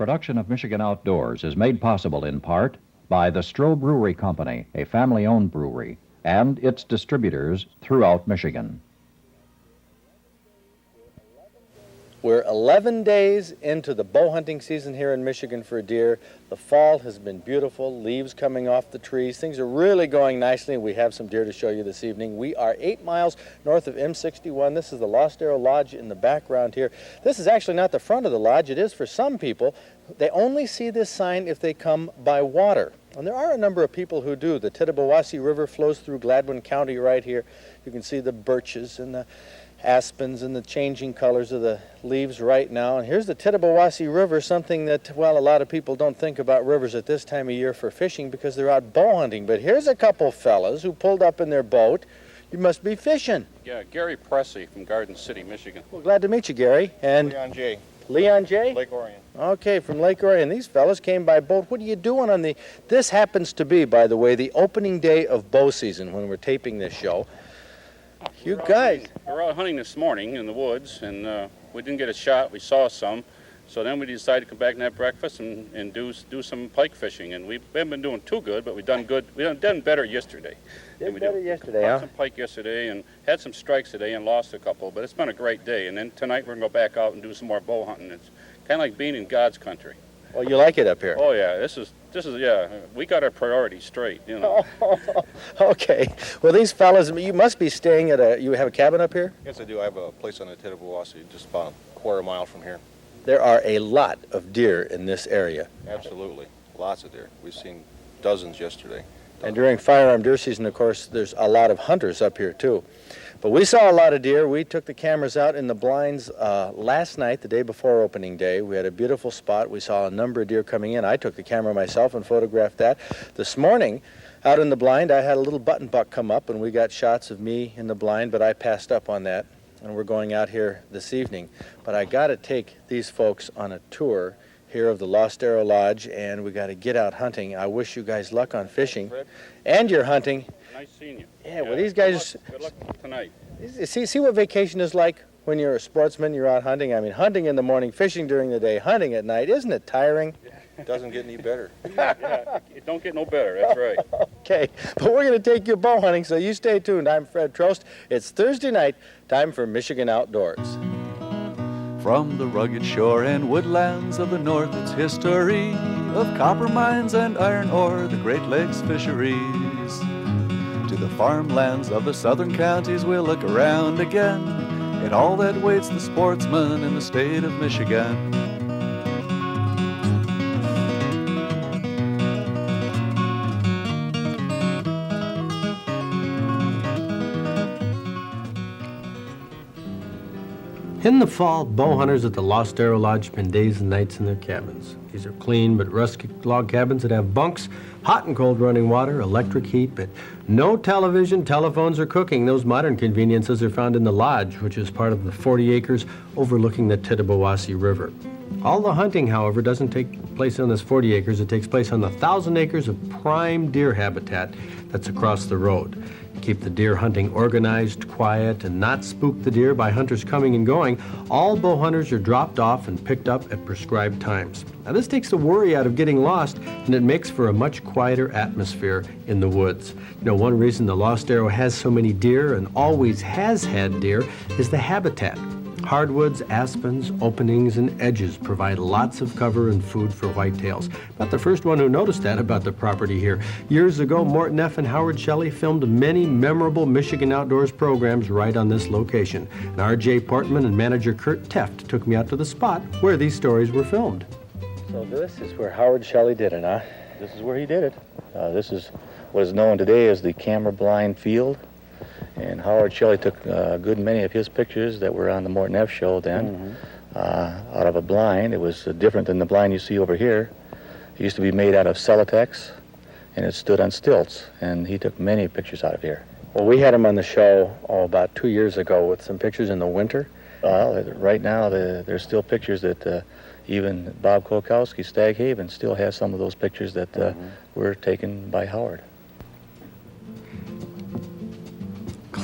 Production of Michigan Outdoors is made possible in part by the Stroh Brewery Company, a family-owned brewery, and its distributors throughout Michigan. We're 11 days into the bow hunting season here in Michigan for deer. The fall has been beautiful, leaves coming off the trees. Things are really going nicely. We have some deer to show you this evening. We are 8 miles north of M61. This is the Lost Arrow Lodge in the background here. This is actually not the front of the lodge. It is for some people. They only see this sign if they come by water. And there are a number of people who do. The Tittabawassee River flows through Gladwin County right here. You can see the birches and the aspens and the changing colors of the leaves right now. And here's the Tittabawassee River, something that, well, a lot of people don't think about rivers at this time of year for fishing because they're out bow hunting. But here's a couple fellas who pulled up in their boat. You must be fishing. Yeah, Gary Pressey from Garden City, Michigan. Well, glad to meet you, Gary. And Leon J. Leon J? Lake Orion. Okay, from Lake Orion. These fellas came by boat. What are you doing on the... This happens to be, by the way, the opening day of bow season when we're taping this show. You guys. We were out hunting this morning in the woods, and we didn't get a shot. We saw some. So then we decided to come back and have breakfast and do some pike fishing. And we haven't been doing too good, but we've done good. We've done better yesterday. Did better yesterday, Caught huh? some pike yesterday and had some strikes today and lost a couple. But it's been a great day. And then tonight we're going to go back out and do some more bow hunting. It's kind of like being in God's country. Oh, you like it up here? Oh, yeah. This is yeah. We got our priorities straight, you know. Okay. Well, these fellas, you must be staying at you have a cabin up here? Yes, I do. I have a place on the Tittabawassee, just about a quarter mile from here. There are a lot of deer in this area. Absolutely. Lots of deer. We've seen dozens yesterday. And during firearm deer season, of course, there's a lot of hunters up here, too. But we saw a lot of deer. We took the cameras out in the blinds last night, the day before opening day. We had a beautiful spot. We saw a number of deer coming in. I took the camera myself and photographed that. This morning, out in the blind, I had a little button buck come up, and we got shots of me in the blind, but I passed up on that, and we're going out here this evening. But I got to take these folks on a tour here of the Lost Arrow Lodge, and we got to get out hunting. I wish you guys luck on fishing and your hunting. Nice seeing you. Yeah, well, these guys... Good luck tonight. See what vacation is like when you're a sportsman, you're out hunting. I mean, hunting in the morning, fishing during the day, hunting at night. Isn't it tiring? It doesn't get any better. Yeah, it don't get no better. That's right. Okay, but we're going to take you bow hunting, so you stay tuned. I'm Fred Trost. It's Thursday night, time for Michigan Outdoors. From the rugged shore and woodlands of the north, it's history of copper mines and iron ore, the Great Lakes fisheries. To the farmlands of the southern counties, we'll look around again at all that waits the sportsman in the state of Michigan. In the fall, bow hunters at the Lost Arrow Lodge spend days and nights in their cabins. These are clean but rustic log cabins that have bunks, hot and cold running water, electric heat, but no television, telephones, or cooking. Those modern conveniences are found in the lodge, which is part of the 40 acres overlooking the Tittabawassee River. All the hunting, however, doesn't take place on this 40 acres. It takes place on the 1,000 acres of prime deer habitat that's across the road. Keep the deer hunting organized, quiet, and not spook the deer by hunters coming and going, all bow hunters are dropped off and picked up at prescribed times. Now, this takes the worry out of getting lost, and it makes for a much quieter atmosphere in the woods. You know, one reason the Lost Arrow has so many deer and always has had deer is the habitat. Hardwoods, aspens, openings, and edges provide lots of cover and food for whitetails. Not the first one who noticed that about the property here. Years ago, Morton F. and Howard Shelly filmed many memorable Michigan Outdoors programs right on this location. And R.J. Portman and manager Kurt Teft took me out to the spot where these stories were filmed. So this is where Howard Shelly did it, huh? This is where he did it. This is what is known today as the camera blind field. And Howard Shelly took a good many of his pictures that were on the Morton F. show then out of a blind. It was different than the blind you see over here. It used to be made out of Celotex, and it stood on stilts, and he took many pictures out of here. Well, we had him on the show about 2 years ago with some pictures in the winter. Well, right now there's still pictures that even Bob Kolkowski, Stag Haven, still has some of those pictures that were taken by Howard.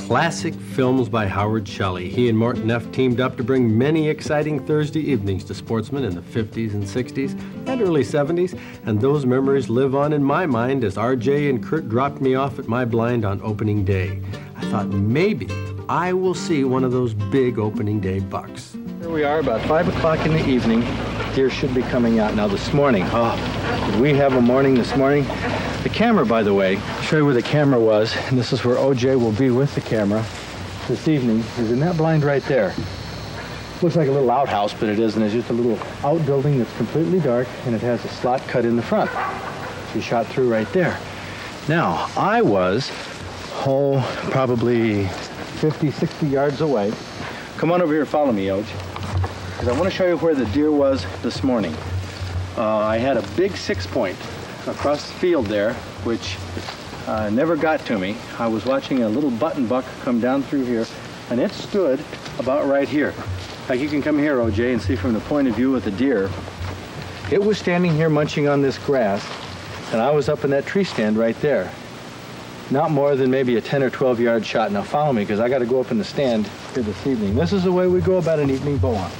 classic films by Howard Shelly. He and Morton Neff teamed up to bring many exciting Thursday evenings to sportsmen in the 50s and 60s and early 70s, and those memories live on in my mind as RJ and Kurt dropped me off at my blind on opening day. I thought maybe I will see one of those big opening day bucks. Here we are, about 5 o'clock in the evening. Deer should be coming out now this morning. Did we have a morning this morning? The camera, by the way, I'll show you where the camera was, and this is where OJ will be with the camera this evening, is in that blind right there. Looks like a little outhouse, but it isn't. It's just a little outbuilding that's completely dark, and it has a slot cut in the front. She shot through right there. Now, I was, probably 50, 60 yards away. Come on over here, follow me, Oj, because I want to show you where the deer was this morning. I had a big 6-point across the field there, which never got to me. I was watching a little button buck come down through here, and it stood about right here. Like, you can come here, OJ, and see from the point of view of the deer. It was standing here munching on this grass, and I was up in that tree stand right there. Not more than maybe a 10 or 12 yard shot. Now follow me, because I got to go up in the stand here this evening. This is the way we go about an evening bow hunt.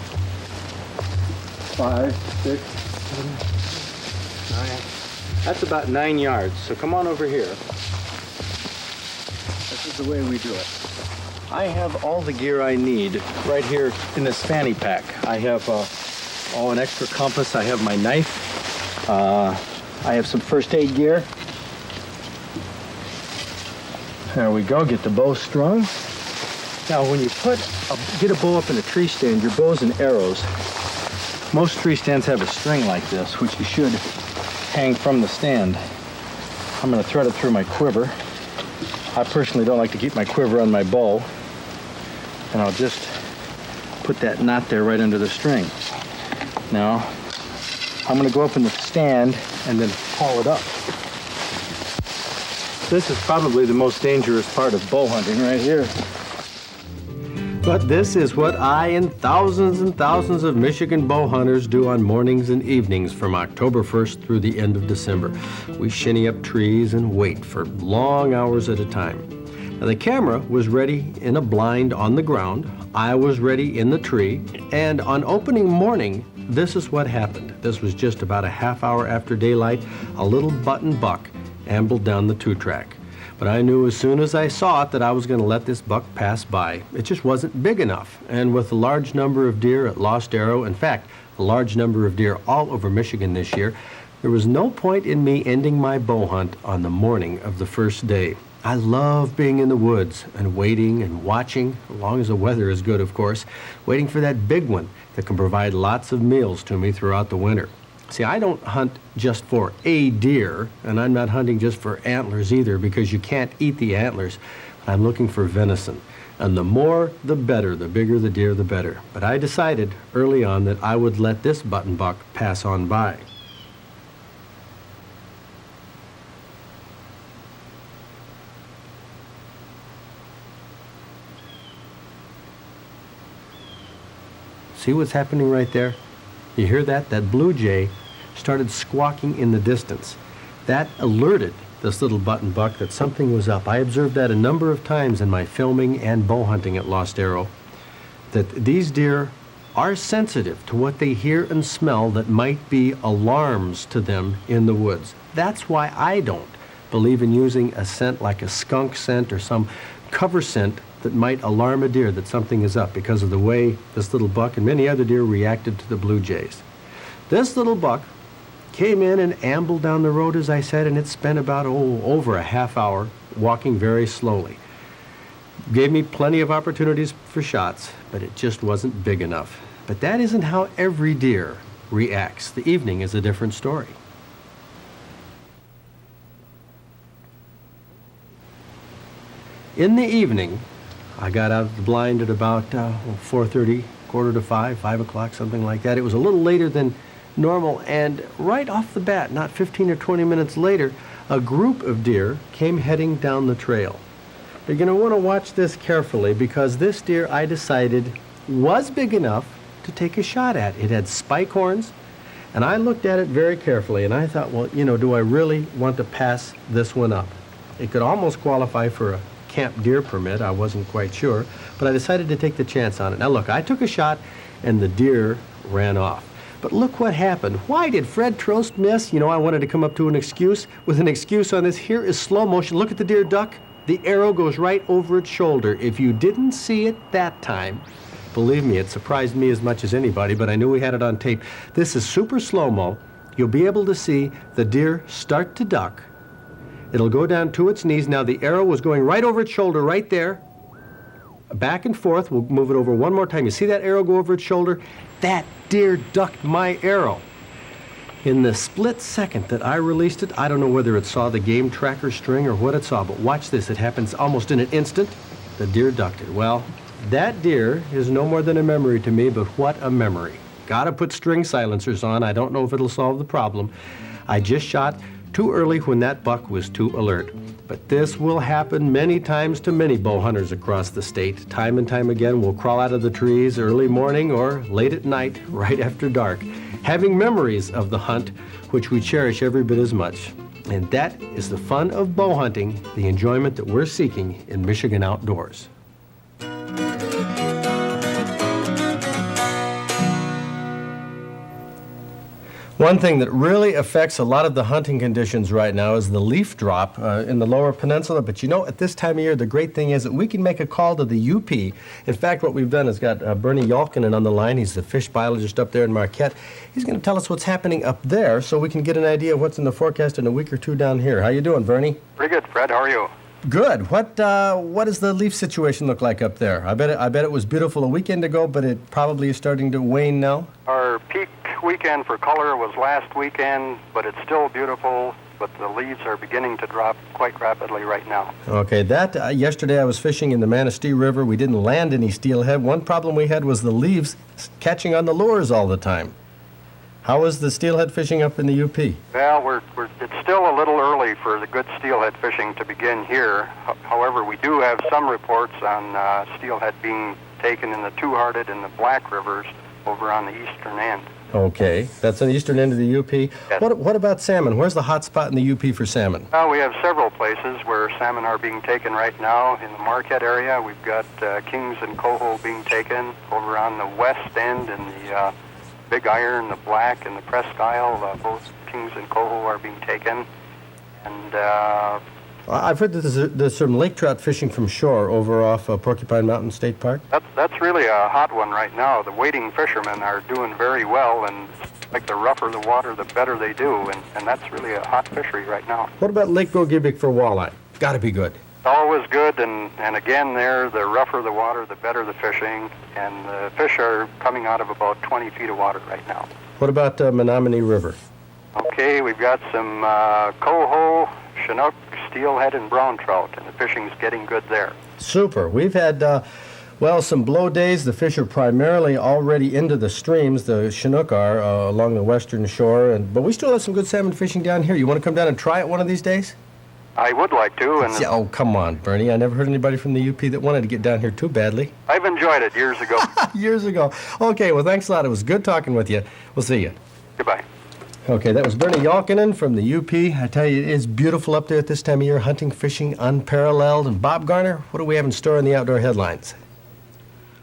5, 6, 7, 9. That's about 9 yards, so come on over here. This is the way we do it. I have all the gear I need right here in this fanny pack. I have an extra compass. I have my knife. I have some first aid gear. There we go, get the bow strung. Now when you get a bow up in a tree stand, your bows and arrows, most tree stands have a string like this, which you should hang from the stand. I'm going to thread it through my quiver. I personally don't like to keep my quiver on my bow, and I'll just put that knot there right under the string. Now, I'm going to go up in the stand and then haul it up. This is probably the most dangerous part of bow hunting right here. But this is what I and thousands of Michigan bow hunters do on mornings and evenings from October 1st through the end of December. We shinny up trees and wait for long hours at a time. Now, the camera was ready in a blind on the ground. I was ready in the tree. And on opening morning, this is what happened. This was just about a half hour after daylight. A little button buck ambled down the 2-track. But I knew as soon as I saw it that I was going to let this buck pass by. It just wasn't big enough. And with a large number of deer at Lost Arrow, in fact, a large number of deer all over Michigan this year, there was no point in me ending my bow hunt on the morning of the first day. I love being in the woods and waiting and watching, as long as the weather is good, of course, waiting for that big one that can provide lots of meals to me throughout the winter. See, I don't hunt just for a deer, and I'm not hunting just for antlers either, because you can't eat the antlers. I'm looking for venison. And the more, the better. The bigger the deer, the better. But I decided early on that I would let this button buck pass on by. See what's happening right there? You hear that? That blue jay started squawking in the distance. That alerted this little button buck that something was up. I observed that a number of times in my filming and bow hunting at Lost Arrow, that these deer are sensitive to what they hear and smell that might be alarms to them in the woods. That's why I don't believe in using a scent like a skunk scent or some cover scent that might alarm a deer that something is up, because of the way this little buck and many other deer reacted to the blue jays. This little buck came in and ambled down the road, as I said, and it spent about over a half hour walking very slowly. Gave me plenty of opportunities for shots, but it just wasn't big enough. But that isn't how every deer reacts. The evening is a different story. In the evening, I got out of the blind at about 4:30, 4:45, 5 o'clock, something like that. It was a little later than normal, and right off the bat, not 15 or 20 minutes later, a group of deer came heading down the trail. You're going to want to watch this carefully, because this deer, I decided, was big enough to take a shot at. It had spike horns, and I looked at it very carefully, and I thought, well, do I really want to pass this one up? It could almost qualify for camp deer permit. I wasn't quite sure, but I decided to take the chance on it. Now look, I took a shot and the deer ran off. But look what happened. Why did Fred Trost miss? You know, I wanted to come up to an excuse with an excuse on this. Here is slow motion. Look at the deer duck. The arrow goes right over its shoulder. If you didn't see it that time, believe me, it surprised me as much as anybody, but I knew we had it on tape. This is super slow-mo. You'll be able to see the deer start to duck. It'll go down to its knees. Now the arrow was going right over its shoulder, right there. Back and forth. We'll move it over one more time. You see that arrow go over its shoulder? That deer ducked my arrow. In the split second that I released it, I don't know whether it saw the game tracker string or what it saw, but watch this. It happens almost in an instant. The deer ducked it. Well, that deer is no more than a memory to me, but what a memory. Gotta put string silencers on. I don't know if it'll solve the problem. I just shot too early when that buck was too alert. But this will happen many times to many bow hunters across the state. Time and time again, we'll crawl out of the trees early morning or late at night, right after dark, having memories of the hunt, which we cherish every bit as much. And that is the fun of bow hunting, the enjoyment that we're seeking in Michigan outdoors. One thing that really affects a lot of the hunting conditions right now is the leaf drop in the lower peninsula. But you know, at this time of year, the great thing is that we can make a call to the UP. In fact, what we've done is got Bernie Yalkinen on the line. He's the fish biologist up there in Marquette. He's going to tell us what's happening up there so we can get an idea of what's in the forecast in a week or two down here. How you doing, Bernie? Pretty good, Fred. How are you? Good. What does the leaf situation look like up there? I bet it was beautiful a weekend ago, but it probably is starting to wane now. Our peak weekend for color was last weekend, but it's still beautiful, but the leaves are beginning to drop quite rapidly right now. Okay, yesterday I was fishing in the Manistee River. We didn't land any steelhead. One problem we had was the leaves catching on the lures all the time. How is the steelhead fishing up in the UP? Well, it's still a little early for the good steelhead fishing to begin here. However, we do have some reports on steelhead being taken in the Two-Hearted and the Black Rivers over on the eastern end. Okay, that's on the eastern end of the UP. Yes. What about salmon? Where's the hot spot in the UP for salmon? Well, we have several places where salmon are being taken right now. In the Marquette area, we've got kings and coho being taken. Over on the west end in the Big Iron, the Black, and the Presque Isle, both kings and coho are being taken. And I've heard that there's some lake trout fishing from shore over off Porcupine Mountain State Park. That's really a hot one right now. The wading fishermen are doing very well, and like the rougher the water, the better they do, and that's really a hot fishery right now. What about Lake Gogebic for walleye? Got to be good. Always good, and again there, the rougher the water, the better the fishing, and the fish are coming out of about 20 feet of water right now. What about Menominee River? Okay, we've got some coho, chinook, steelhead, and brown trout, and the fishing's getting good there. Super. We've had, some blow days. The fish are primarily already into the streams. The chinook are along the western shore, but we still have some good salmon fishing down here. You want to come down and try it one of these days? I would like to. And oh, come on, Bernie. I never heard anybody from the UP that wanted to get down here too badly. I've enjoyed it years ago. Years ago. Okay, well, thanks a lot. It was good talking with you. We'll see you. Goodbye. Okay, that was Bernie Yalkinen from the UP. I tell you, it is beautiful up there at this time of year, hunting, fishing, unparalleled. And Bob Garner, what do we have in store in the outdoor headlines?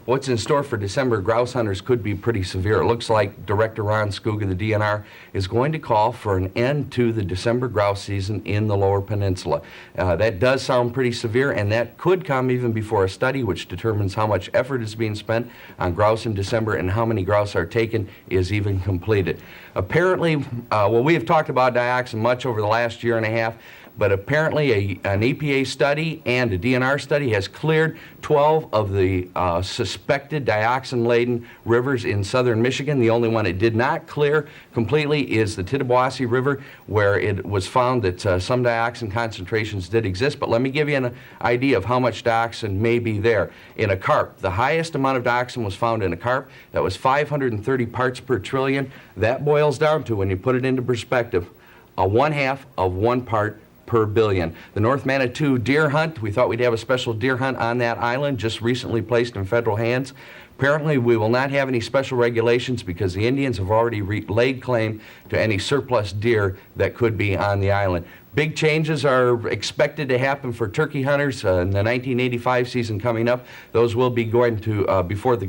What's in store for December grouse hunters could be pretty severe. It looks like Director Ron Skoog of the DNR is going to call for an end to the December grouse season in the Lower Peninsula. That does sound pretty severe, and that could come even before a study which determines how much effort is being spent on grouse in December and how many grouse are taken is even completed. Apparently, we have talked about dioxin much over the last year and a half, but apparently an EPA study and a DNR study has cleared 12 of the suspected dioxin-laden rivers in southern Michigan. The only one it did not clear completely is the Tittabawassee River, where it was found that some dioxin concentrations did exist. But let me give you an idea of how much dioxin may be there. In a carp, the highest amount of dioxin was found in a carp. That was 530 parts per trillion. That boils down to, when you put it into perspective, a 1/2 of 1 part per billion. The North Manitou deer hunt, we thought we'd have a special deer hunt on that island, just recently placed in federal hands. Apparently, we will not have any special regulations because the Indians have already laid claim to any surplus deer that could be on the island. Big changes are expected to happen for turkey hunters in the 1985 season coming up. Those will be going to before the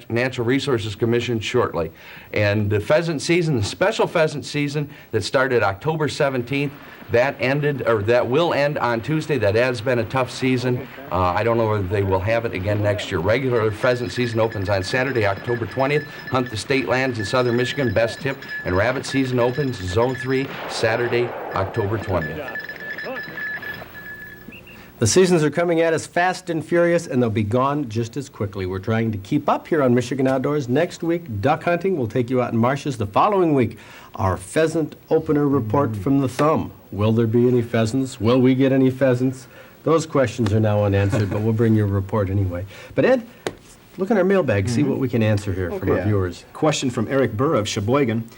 Natural Resources Commission shortly. And the pheasant season, the special pheasant season that started October 17th, that will end on Tuesday. That has been a tough season. I don't know whether they will have it again next year. Regular pheasant season opens on Saturday, October 20th. Hunt the state lands in southern Michigan, best tip. And rabbit season opens Zone 3, Saturday, October 20th. The seasons are coming at us fast and furious, and they'll be gone just as quickly. We're trying to keep up here on Michigan Outdoors. Next week, duck hunting. We'll take you out in marshes. The following week, our pheasant opener report from the thumb. Will there be any pheasants? Will we get any pheasants? Those questions are now unanswered, but we'll bring you a report anyway. But Ed, look in our mailbag, see what we can answer here from our viewers. Question from Eric Burr of Sheboygan.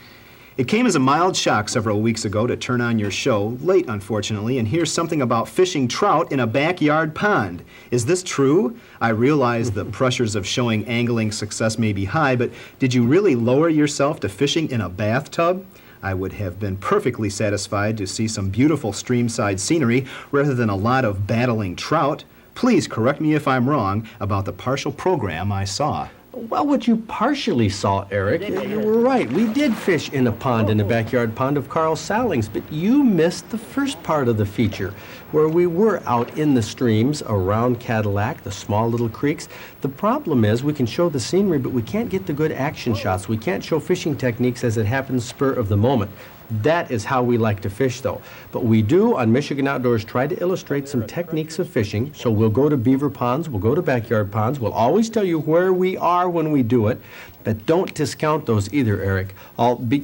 It came as a mild shock several weeks ago to turn on your show, late unfortunately, and hear something about fishing trout in a backyard pond. Is this true? I realize the pressures of showing angling success may be high, but did you really lower yourself to fishing in a bathtub? I would have been perfectly satisfied to see some beautiful streamside scenery rather than a lot of battling trout. Please correct me if I'm wrong about the partial program I saw. Well, what you partially saw, Eric, you were right. We did fish in a pond, in a backyard pond of Carl Salling's, but you missed the first part of the feature, where we were out in the streams around Cadillac, the small little creeks. The problem is we can show the scenery, but we can't get the good action shots. We can't show fishing techniques as it happens spur of the moment. That is how we like to fish, though. But we do, on Michigan Outdoors, try to illustrate some techniques of fishing. So we'll go to beaver ponds, we'll go to backyard ponds. We'll always tell you where we are when we do it. But don't discount those either, Eric.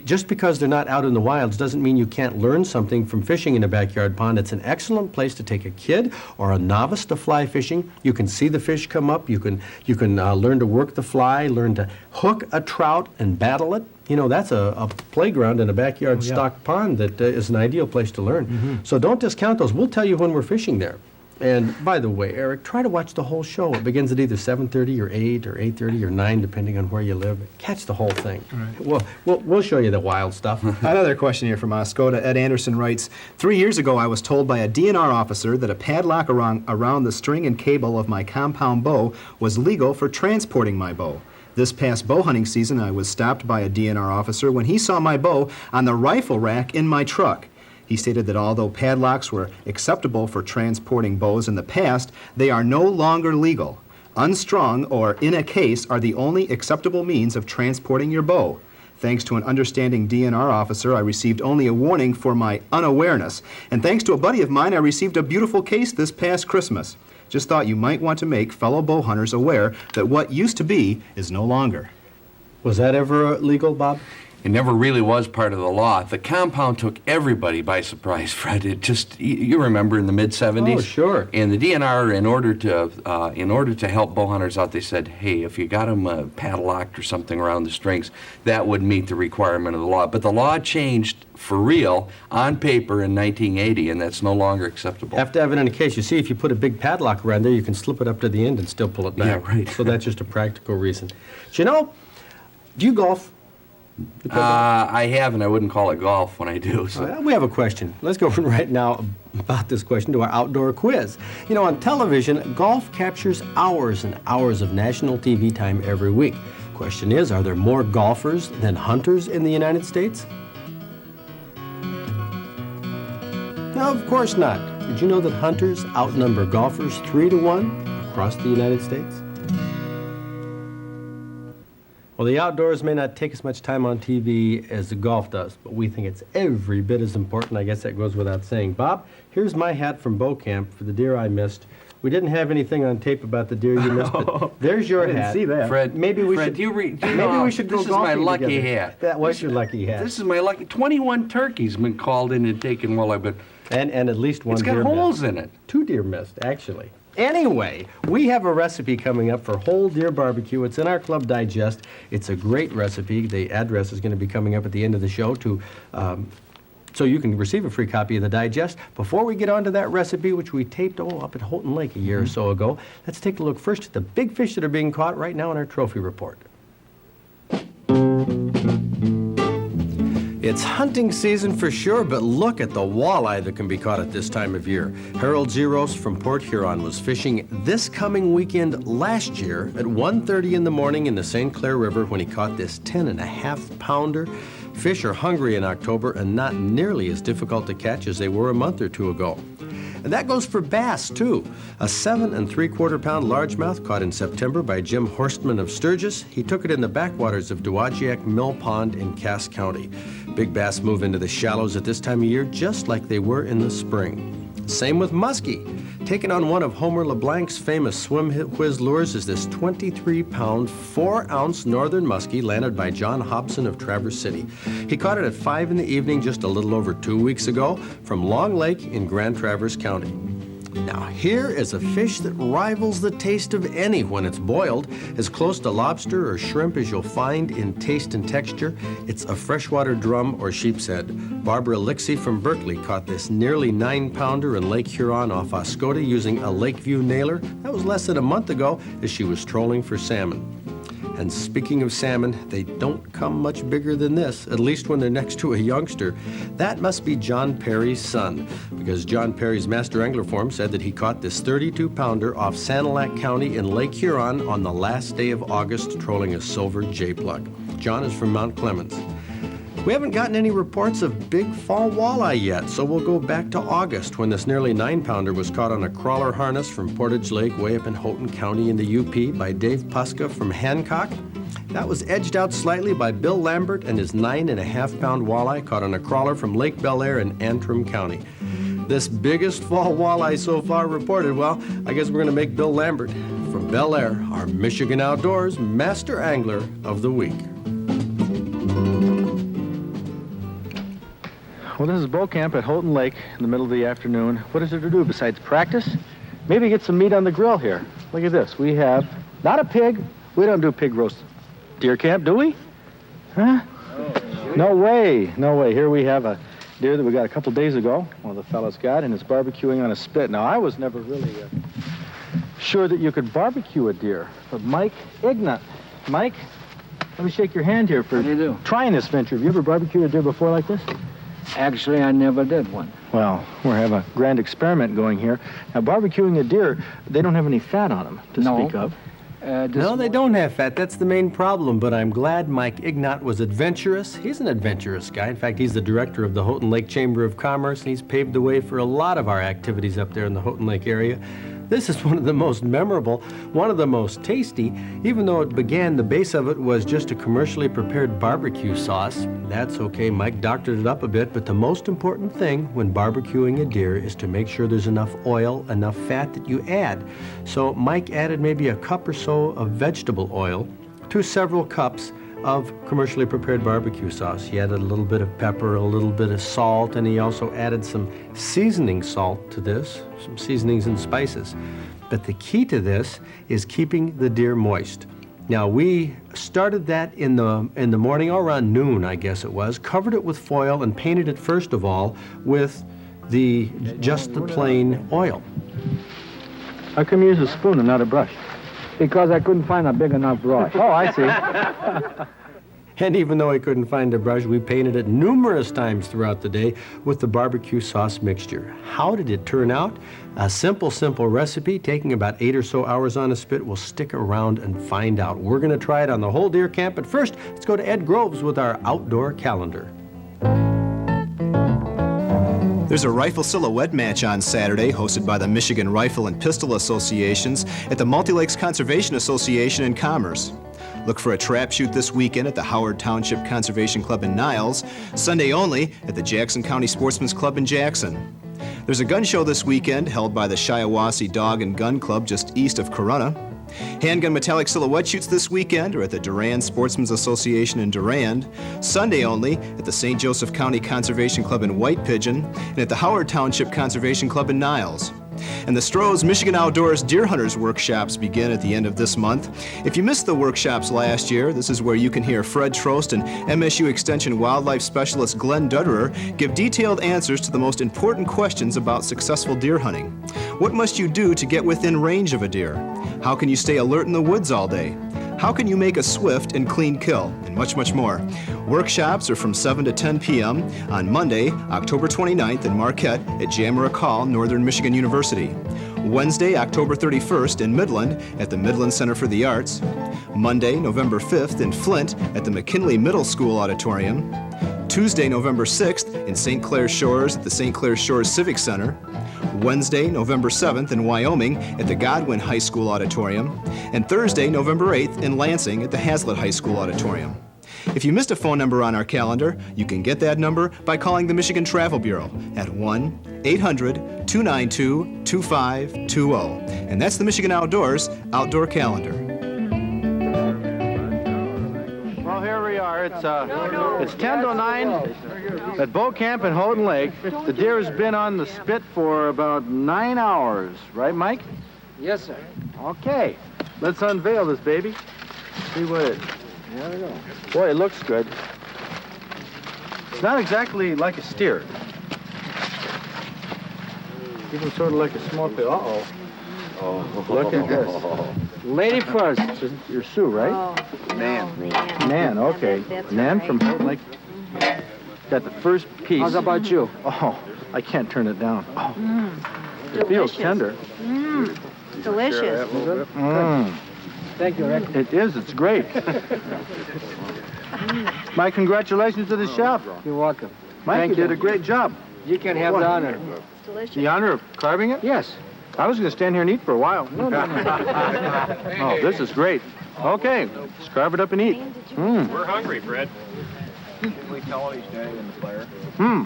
Just because they're not out in the wilds doesn't mean you can't learn something from fishing in a backyard pond. It's an excellent place to take a kid or a novice to fly fishing. You can see the fish come up. You can learn to work the fly, learn to hook a trout and battle it. You know, that's a playground in a backyard stocked pond that is an ideal place to learn. So don't discount those. We'll tell you when we're fishing there. And by the way, Eric, try to watch the whole show. It begins at either 7:30 or 8 or 8:30 or 9, depending on where you live. Catch the whole thing. Right. We'll show you the wild stuff. Another question here from Oscoda. Ed Anderson writes, 3 years ago I was told by a DNR officer that a padlock around the string and cable of my compound bow was legal for transporting my bow. This past bow hunting season, I was stopped by a DNR officer when he saw my bow on the rifle rack in my truck. He stated that although padlocks were acceptable for transporting bows in the past, they are no longer legal. Unstrung or in a case are the only acceptable means of transporting your bow. Thanks to an understanding DNR officer, I received only a warning for my unawareness. And thanks to a buddy of mine, I received a beautiful case this past Christmas. Just thought you might want to make fellow bow hunters aware that what used to be is no longer. Was that ever legal, Bob? It never really was part of the law. The compound took everybody by surprise, Fred. It just, you remember in the mid-'70s? Oh, sure. And the DNR, in order to help bow hunters out, they said, hey, if you got them padlocked or something around the strings, that would meet the requirement of the law. But the law changed for real on paper in 1980, and that's no longer acceptable. Have to have it in a case. You see, if you put a big padlock around there, you can slip it up to the end and still pull it back. Yeah, right. So that's just a practical reason. Do you know, do you golf? I have, and I wouldn't call it golf when I do. So. We have a question. Let's go right now about this question to our outdoor quiz. You know, on television, golf captures hours and hours of national TV time every week. Question is, are there more golfers than hunters in the United States? No, of course not. Did you know that hunters outnumber golfers 3-to-1 across the United States? Well, the outdoors may not take as much time on TV as the golf does, but we think it's every bit as important. I guess that goes without saying. Bob, here's my hat from bow camp for the deer I missed. We didn't have anything on tape about the deer you missed, but there's your hat. I didn't see that. Fred, maybe we Fred, should. maybe we should go golfing together. This is my lucky hat. That was your lucky hat. This is my lucky. 21 turkeys been called in and taken while I've been. And at least one It's got deer holes missed. in it. 2 deer missed, actually. Anyway, we have a recipe coming up for whole deer barbecue. It's in our Club Digest. It's a great recipe. The address is going to be coming up at the end of the show so you can receive a free copy of the Digest. Before we get on to that recipe, which we taped up at Houghton Lake a year or so ago, let's take a look first at the big fish that are being caught right now in our trophy report. It's hunting season for sure, but look at the walleye that can be caught at this time of year. Harold Zeros from Port Huron was fishing this coming weekend last year at 1:30 in the morning in the St. Clair River when he caught this 10.5-pounder. Fish are hungry in October and not nearly as difficult to catch as they were a month or two ago. And that goes for bass, too. A 7 3/4-pound largemouth caught in September by Jim Horstman of Sturgis. He took it in the backwaters of Dowagiac Mill Pond in Cass County. Big bass move into the shallows at this time of year just like they were in the spring. Same with muskie. Taking on one of Homer LeBlanc's famous swim whiz lures is this 23-pound, 4-ounce northern muskie landed by John Hobson of Traverse City. He caught it at 5 in the evening just a little over 2 weeks ago from Long Lake in Grand Traverse County. Now here is a fish that rivals the taste of any when it's boiled, as close to lobster or shrimp as you'll find in taste and texture. It's a freshwater drum or sheep's head. Barbara Lixie from Berkeley caught this nearly 9-pounder in Lake Huron off Oscoda using a Lakeview nailer. That was less than a month ago as she was trolling for salmon. And speaking of salmon, they don't come much bigger than this, at least when they're next to a youngster. That must be John Perry's son, because John Perry's master angler form said that he caught this 32-pounder off Sanilac County in Lake Huron on the last day of August trolling a silver J-plug. John is from Mount Clemens. We haven't gotten any reports of big fall walleye yet, so we'll go back to August when this nearly 9-pounder was caught on a crawler harness from Portage Lake way up in Houghton County in the UP by Dave Puska from Hancock. That was edged out slightly by Bill Lambert and his 9.5-pound walleye caught on a crawler from Lake Bel Air in Antrim County. This biggest fall walleye so far reported, well, I guess we're going to make Bill Lambert from Bel Air our Michigan Outdoors Master Angler of the Week. Well, this is bow camp at Houghton Lake in the middle of the afternoon. What is there to do besides practice? Maybe get some meat on the grill here. Look at this. We have, not a pig. We don't do pig roast deer camp, do we? Huh? No way. No way. Here we have a deer that we got a couple days ago. One of the fellows got, and it's barbecuing on a spit. Now, I was never really sure that you could barbecue a deer. But Mike Ignat. Mike, let me shake your hand here for trying this venture. Have you ever barbecued a deer before like this? Actually, I never did one. Well, we're having a grand experiment going here. Now, barbecuing a deer, they don't have any fat on them to speak of. No, they don't have fat. That's the main problem. But I'm glad Mike Ignat was adventurous. He's an adventurous guy. In fact, he's the director of the Houghton Lake Chamber of Commerce, and he's paved the way for a lot of our activities up there in the Houghton Lake area. This is one of the most memorable, one of the most tasty. Even though it began, the base of it was just a commercially prepared barbecue sauce. That's okay, Mike doctored it up a bit, but the most important thing when barbecuing a deer is to make sure there's enough oil, enough fat that you add. So Mike added maybe a cup or so of vegetable oil to several cups of commercially prepared barbecue sauce. He added a little bit of pepper, a little bit of salt, and he also added some seasoning salt to this, some seasonings and spices. But the key to this is keeping the deer moist. Now, we started that in the morning, or around noon, I guess it was, covered it with foil and painted it first of all with just the plain oil. How come you use a spoon and not a brush? Because I couldn't find a big enough brush. Oh, I see. And even though he couldn't find a brush, we painted it numerous times throughout the day with the barbecue sauce mixture. How did it turn out? A simple recipe taking about 8 or so hours on a spit. We'll stick around and find out. We're going to try it on the whole deer camp, but first, let's go to Ed Groves with our outdoor calendar. There's a rifle silhouette match on Saturday, hosted by the Michigan Rifle and Pistol Associations at the Multi-Lakes Conservation Association in Commerce. Look for a trap shoot this weekend at the Howard Township Conservation Club in Niles, Sunday only at the Jackson County Sportsman's Club in Jackson. There's a gun show this weekend held by the Shiawassee Dog and Gun Club just east of Corunna. Handgun metallic silhouette shoots this weekend are at the Durand Sportsman's Association in Durand, Sunday only at the St. Joseph County Conservation Club in White Pigeon, and at the Howard Township Conservation Club in Niles. And the Stroh's Michigan Outdoors Deer Hunters workshops begin at the end of this month. If you missed the workshops last year, this is where you can hear Fred Trost and MSU Extension Wildlife Specialist Glenn Dutterer give detailed answers to the most important questions about successful deer hunting. What must you do to get within range of a deer? How can you stay alert in the woods all day? How can you make a swift and clean kill? And much, much more. Workshops are from 7 to 10 p.m. on Monday, October 29th in Marquette at Jamrock Hall, Northern Michigan University. Wednesday, October 31st in Midland at the Midland Center for the Arts. Monday, November 5th in Flint at the McKinley Middle School Auditorium. Tuesday, November 6th in St. Clair Shores at the St. Clair Shores Civic Center. Wednesday, November 7th in Wyoming at the Godwin High School Auditorium. And Thursday, November 8th in Lansing at the Hazlitt High School Auditorium. If you missed a phone number on our calendar, you can get that number by calling the Michigan Travel Bureau at 1-800-292-2520. And that's the Michigan Outdoors Outdoor Calendar. Well, here we are. It's 10 to 9 at Bow Camp in Houghton Lake. The deer has been on the spit for about 9 hours. Right, Mike? Yes, sir. Okay. Let's unveil this baby. See what it... There we go. Boy, it looks good. It's not exactly like a steer. Even sort of like a small pig. Uh-oh. Oh, look at this. Lady first. You're Sue, right? Oh, Nan. No, Nan, okay. That's Nan right. from Houghton Lake. Got the first piece. How's about you? Oh, I can't turn it down. Oh, it feels Delicious. tender. Delicious. Mmm. Thank you, Rick. It is. It's great. My congratulations to the chef. You're welcome. Mike, you did a great job. You can have the honor. It's delicious. The honor of carving it? Yes. I was going to stand here and eat for a while. No. Oh, this is great. Okay, let's carve it up and eat. Mm. We're hungry, Fred. Can we tell what he's doing in the fire? Hmm.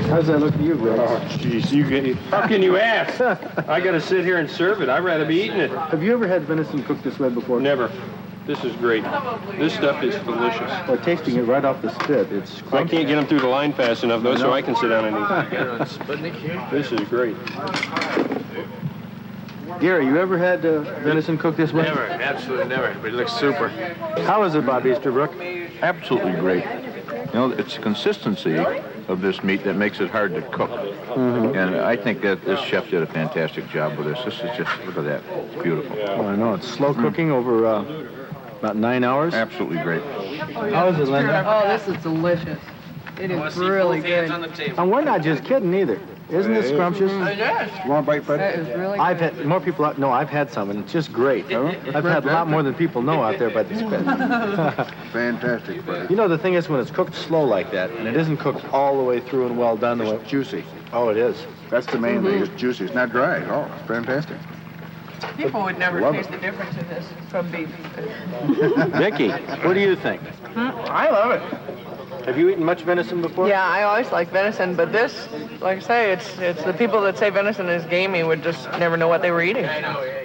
How's that look to you, Greg? Oh, jeez, how can you ask? I got to sit here and serve it. I'd rather be eating it. Have you ever had venison cooked this way before? Never. This is great. This stuff is delicious. Well, tasting it right off the spit, it's I can't get them through the line fast enough, though, so I can sit down and eat. This is great. Gary, you ever had venison cooked this way? Never, absolutely never, but it looks super. How is it, Bob Easterbrook? Absolutely great. You know, it's the consistency of this meat that makes it hard to cook. Mm-hmm. And I think that this chef did a fantastic job with this. This is just, look at that, it's beautiful. Oh, I know, it's slow cooking over about 9 hours. Absolutely great. How is it, Linda? Oh, this is delicious. It is really good. And we're not just kidding either. Isn't it scrumptious? Yes. You want a bite, Fred? That is really I've good. had more people. No, I've had some, and it's just great. I've had a lot more than people know out there by the spit. Fantastic, Fred. You know, the thing is, when it's cooked slow like that, and it isn't cooked all the way through and well done, it's juicy. Oh, it is. That's the main thing, it's juicy. It's not dry at all. It's fantastic. People would never Love taste it. the difference in this from beef. Vicky, what do you think? I love it. Have you eaten much venison before? Yeah, I always like venison, but this, like I say, it's the people that say venison is gamey would just never know what they were eating.